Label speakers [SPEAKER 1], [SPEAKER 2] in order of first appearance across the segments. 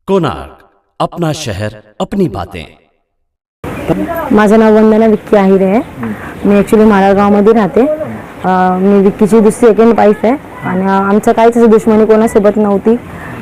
[SPEAKER 1] कोणार्क, अपना शहर अपनी बातें।
[SPEAKER 2] माझं नाव वंदना विक्की आहिरे आहे। मी ॲक्च्युली माळगावमध्ये राहते। मी विक्कीची दुसरी सेकंड वाईफ आहे आणि आमचं काहीच असं दुश्मनी कोणासोबत नव्हती।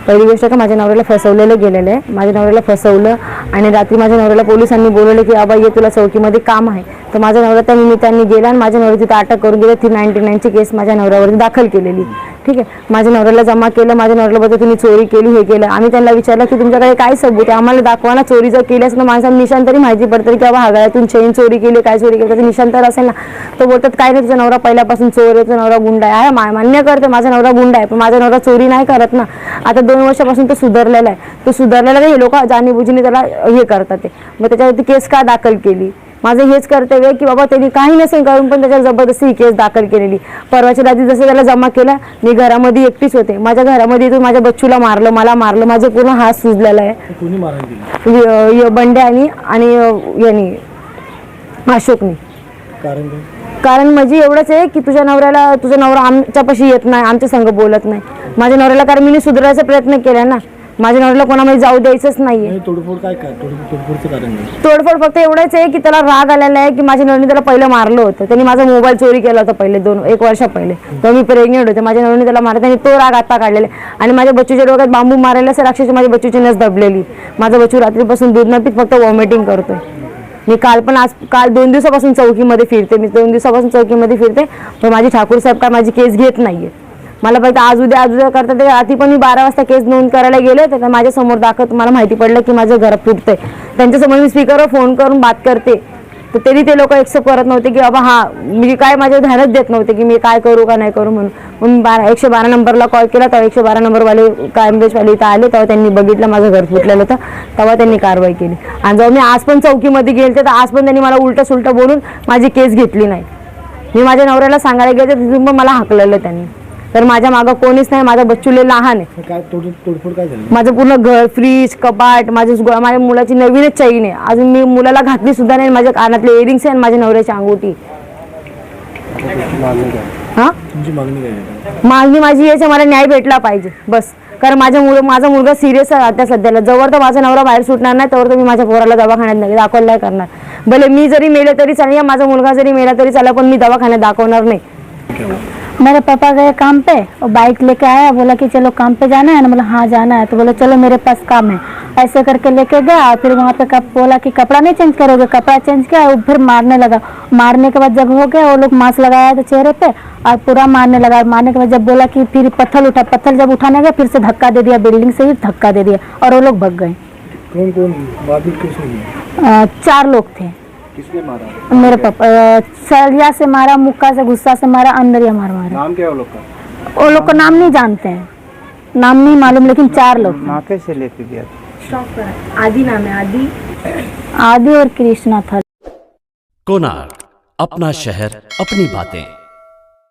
[SPEAKER 2] पहिली गोष्ट का माझ्या नवऱ्याला फसवलेलं गेलेलं आहे। माझ्या नवऱ्याला फसवलं आणि रात्री माझ्या नवऱ्याला पोलिसांनी बोलवलं की बाबा ये तुला चौकीमध्ये काम आहे। तर माझ्या नवरा त्या निमित्ताने गेला आणि माझ्या नवऱ्याची तिथे अटक करून गेली। 399 ची केस माझ्या नवऱ्यावरती दाखल केलेली। ठीक आहे, माझ्या नवऱ्याला जमा केलं। माझ्या नवऱ्याला बोलतो तुम्ही चोरी केली, हे केलं। आम्ही त्यांना विचारलं की तुमच्याकडे काय सबूत आहे, आम्हाला दाखवा ना। चोरी जर केली असेल तर माणसाला निशाण तरी माहिती पडतं की बाबा हागाळ्यातून चेन चोरी केली, काय चोरी केली, त्याचं निशाण तर असेल ना। तो बोलतात काय नाही, तुझा नवरा पहिल्यापासून चोर आहे, तुझा नवरा गुंडा आहे। मान्य करते माझा नवरा गुंडा आहे, पण माझा नवरा चोरी नाही करत ना। आता 2 वर्षापासून तो सुधारलेला आहे। तो सुधारलेला हे लोक जाणीबुजीने त्याला हे करतात ते। मग त्याच्यावरती केस का दाखल केली? माझं हेच कर्तव्य आहे की बाबा त्यांनी काही नसेल करून पण त्याच्यावर जबरदस्ती ही केस दाखल केलेली। परवाच्या रात्री जसं त्याला जमा केला, मी घरामध्ये एकटीच होते। माझ्या घरामध्ये येऊन माझ्या बच्चूला मारलं, मला मारलं, माझं पूर्ण हात सुजलेला आहे।
[SPEAKER 3] कोणी मारहाण केली?
[SPEAKER 2] बंड्यानी आणि यांनी अशोकनी। कारण म्हणजे एवढंच आहे की तुझा नवरा आमच्यापाशी येत नाही, आमच्या संग बोलत नाही। माझ्या नवऱ्याला कारण मी सुधारायचा प्रयत्न केला ना, माझ्या नवऱ्याला कोणामध्ये जाऊ द्यायचंच नाहीये।
[SPEAKER 3] तोडफोड तोडफोडचं कारण काय?
[SPEAKER 2] तोडफोड फक्त एवढंच आहे की त्याला राग आलेला आहे की माझ्या नवऱ्याने त्याला पहिलं मारलं होतं। त्यांनी माझा मोबाईल चोरी केला होता पहिले 1 वर्ष पहिले, तेव्हा मी प्रेग्नेंट होते। माझ्या नवऱ्याने त्याला मारलं आणि तो राग आता काढलेला आहे। आणि माझ्या बच्चूच्या डोक्यात बांबू मारायला असेल, अक्षरशः माझ्या बच्चूची नस दबलेली। माझा बच्चू रात्रीपासून दूध न पीत फक्त वॉमिटिंग करतोय। मी काल 2 दिवसापासून चौकीमध्ये फिरते। मी 2 दिवसापासून चौकीमध्ये फिरते, पण माझी ठाकूर साहेब काय माझी केस घेत नाहीये। मला फक्त आज उद्या करतात ते। रात्री पण मी 12 वाजता केस नोंद करायला गेले, तर माझ्या समोर दाखवत मला माहिती पडलं की माझं घर फुटतंय। त्यांच्यासमोर मी स्पीकरवर फोन करून बात करते, तर तरी ते लोक एक्सेप्ट करत नव्हते की बाबा हा मी काय माझ्या ध्यानच देत नव्हते की मी काय करू का नाही करू म्हणून। मग 112 नंबरला कॉल केला, तेव्हा 112 नंबरवाले कायमदेशवाले इथं आले। तेव्हा त्यांनी बघितलं माझं घर फुटलेलं होतं, तेव्हा त्यांनी कारवाई केली। आणि जेव्हा मी आज पण चौकीमध्ये गेले तर आज पण त्यांनी मला उलटं सुलटं बोलून माझी केस घेतली नाही। मी माझ्या नवऱ्याला सांगायला गेले तर तिथून पण मला हाकललं त्यांनी। तर माझ्या मागं कोणीच नाही, माझा बच्चूले लहान आहे।
[SPEAKER 3] काय तोडफोड काय झाली?
[SPEAKER 2] माझं पूर्ण घर, फ्रीज, कपाट, माझ्या मुलाची नवीनच चैन आहे, अजून मी मुलाला घातली सुद्धा नाही। माझ्या कानातले इयरिंग्स आहे आणि माझ्या नवऱ्याची अंगठी।
[SPEAKER 3] तुमची मागणी काय आहे?
[SPEAKER 2] मागणी माझी याची मला न्याय भेटला पाहिजे बस। कारण माझा मुलगा सिरियस आहे आता सध्याला। जवळ तर माझा नवरा बाहेर सुटणार नाही तोवर तर मी माझ्या पोराला दवाखान्यात नाही दाखवलं नाही करणार। भले मी जरी मेले तरी चालेल या माझा मुलगा जरी मेला तरी चालेल, पण मी दवाखान्यात दाखवणार नाही।
[SPEAKER 4] मेरे पापा गए काम पे और बाइक लेके आया, बोला कि चलो काम पे जाना है ना। बोला हाँ जाना है, तो बोला चलो मेरे पास काम है। ऐसे करके लेके गया, फिर वहाँ पे बोला कि कपड़ा नहीं चेंज करोगे, कपड़ा चेंज किया और फिर मारने लगा। मारने के बाद जब हो गया, वो लोग मास्क लगाया था चेहरे पे और पूरा मारने लगा। मारने के बाद जब बोला कि फिर पत्थर जब उठाने गया, फिर से धक्का दे दिया, बिल्डिंग से ही धक्का दे दिया और वो लोग भाग गए।
[SPEAKER 3] कौन मारपीट किसने की?
[SPEAKER 4] 4 लोग थे।
[SPEAKER 3] किसने मारा?
[SPEAKER 4] मेरे पापा सरिया से मारा, मुक्का से, गुस्सा से मारा, अंदर ही मारा।
[SPEAKER 3] नाम क्या है वो लोग का?
[SPEAKER 4] वो लोग का नाम नहीं जानते हैं, नाम नहीं मालूम, लेकिन 4 लोग।
[SPEAKER 3] माँ कैसे लेके गया?
[SPEAKER 2] आदि नाम है,
[SPEAKER 4] आदि और कृष्णा था।
[SPEAKER 1] कोणार्क, अपना शहर अपनी बातें।